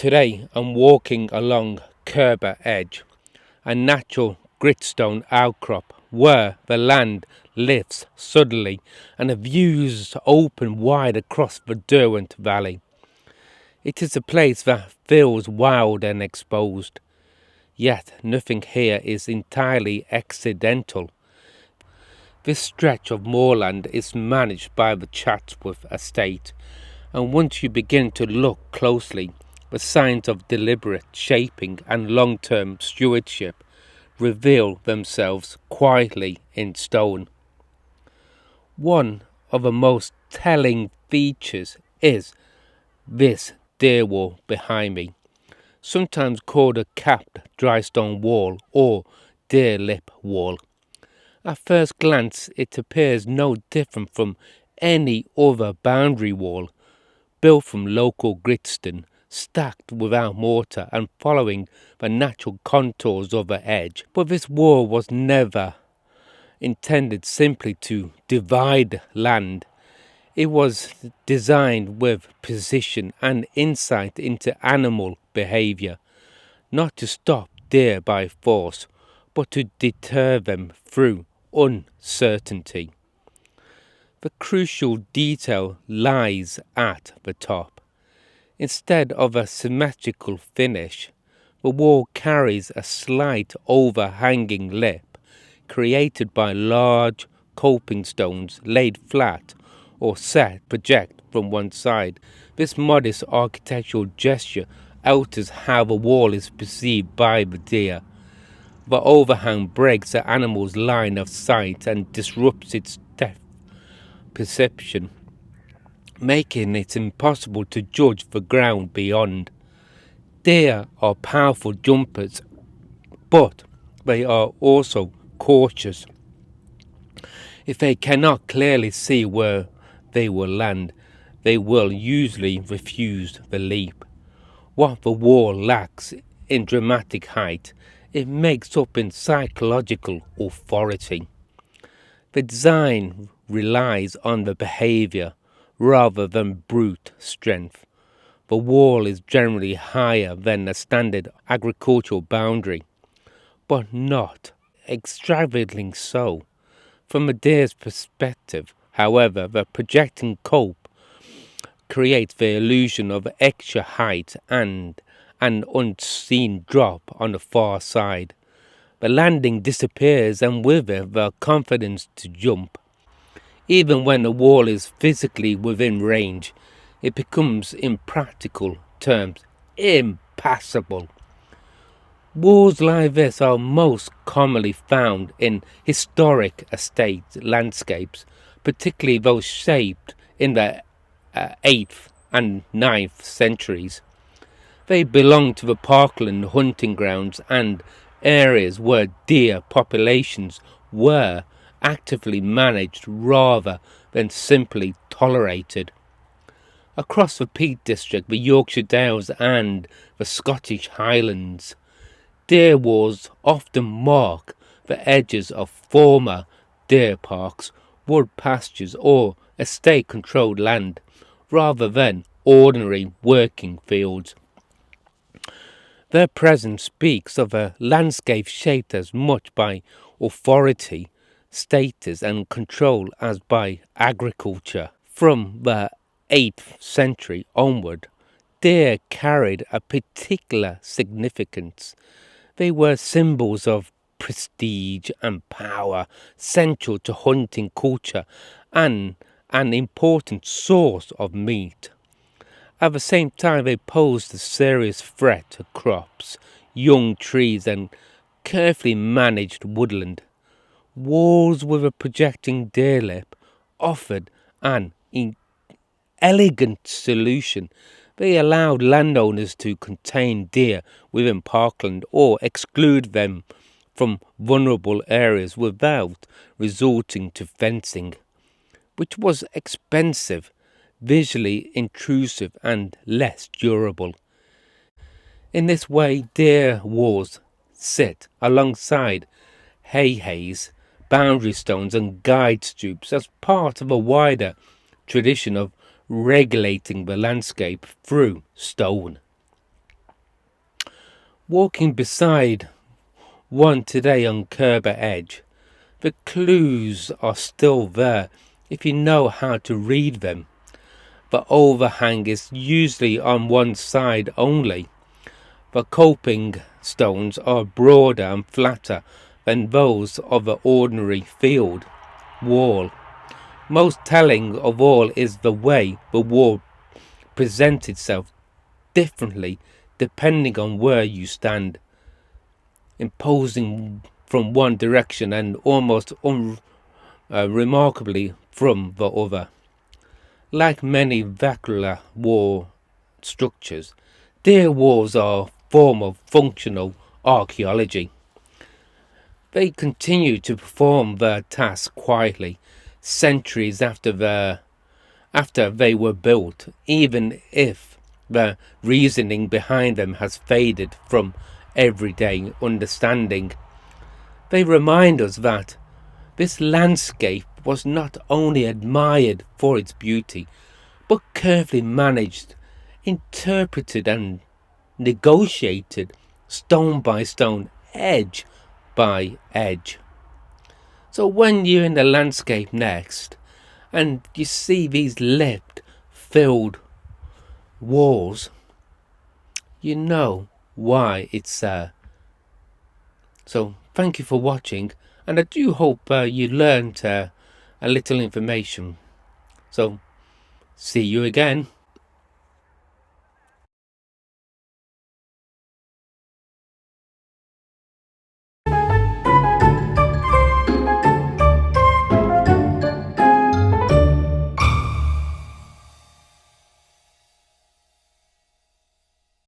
Today I'm walking along Curbar Edge, a natural gritstone outcrop where the land lifts suddenly and the views open wide across the Derwent Valley. It is a place that feels wild and exposed, yet nothing here is entirely accidental. This stretch of moorland is managed by the Chatsworth Estate, and once you begin to look closely, the signs of deliberate shaping and long-term stewardship reveal themselves quietly in stone. One of the most telling features is this deer wall behind me, sometimes called a capped Drystone wall or deer lip wall. At first glance it appears no different from any other boundary wall, built from local gritstone, stacked without mortar and following the natural contours of the edge. But this wall was never intended simply to divide land. It was designed with precision and insight into animal behaviour, not to stop deer by force, but to deter them through uncertainty. The crucial detail lies at the top. Instead of a symmetrical finish, the wall carries a slight overhanging lip created by large coping stones laid flat or set project from one side. This modest architectural gesture alters how the wall is perceived by the deer. The overhang breaks the animal's line of sight and disrupts its depth perception, making it impossible to judge the ground beyond. Deer are powerful jumpers, but they are also cautious. If they cannot clearly see where they will land, they will usually refuse the leap. What the wall lacks in dramatic height, it makes up in psychological authority. The design relies on the behaviour rather than brute strength. The wall is generally higher than a standard agricultural boundary, but not extravagantly so. From a deer's perspective, however, the projecting cope creates the illusion of extra height and an unseen drop on the far side. The landing disappears and with it the confidence to jump. Even when the wall is physically within range, it becomes in practical terms impassable. Walls like this are most commonly found in historic estate landscapes, particularly those shaped in the 8th and 9th centuries. They belong to the parkland hunting grounds and areas where deer populations were actively managed rather than simply tolerated. Across the Peak District, the Yorkshire Dales and the Scottish Highlands, deer walls often mark the edges of former deer parks, wood pastures or estate-controlled land, rather than ordinary working fields. Their presence speaks of a landscape shaped as much by authority, status and control as by agriculture. From the 8th century onward, deer carried a particular significance. They were symbols of prestige and power, central to hunting culture and an important source of meat. At the same time, they posed a serious threat to crops, young trees and carefully managed woodland. Walls with a projecting deer lip offered an elegant solution. They allowed landowners to contain deer within parkland or exclude them from vulnerable areas without resorting to fencing, which was expensive, visually intrusive and less durable. In this way, deer walls sit alongside hay-hays, boundary stones and guide stoops as part of a wider tradition of regulating the landscape through stone. Walking beside one today on Curbar Edge, the clues are still there if you know how to read them. The overhang is usually on one side only. The coping stones are broader and flatter than those of the ordinary field wall. Most telling of all is the way the wall presents itself differently depending on where you stand, imposing from one direction and almost remarkably from the other. Like many vernacular wall structures, their walls are a form of functional archaeology. They continue to perform their task quietly, centuries after they were built, even if the reasoning behind them has faded from everyday understanding. They remind us that this landscape was not only admired for its beauty, but carefully managed, interpreted and negotiated stone by stone, edge by edge. So when you're in the landscape next and you see these lift filled walls, you know why it's there. So thank you for watching, and I do hope you learned a little information. So see you again.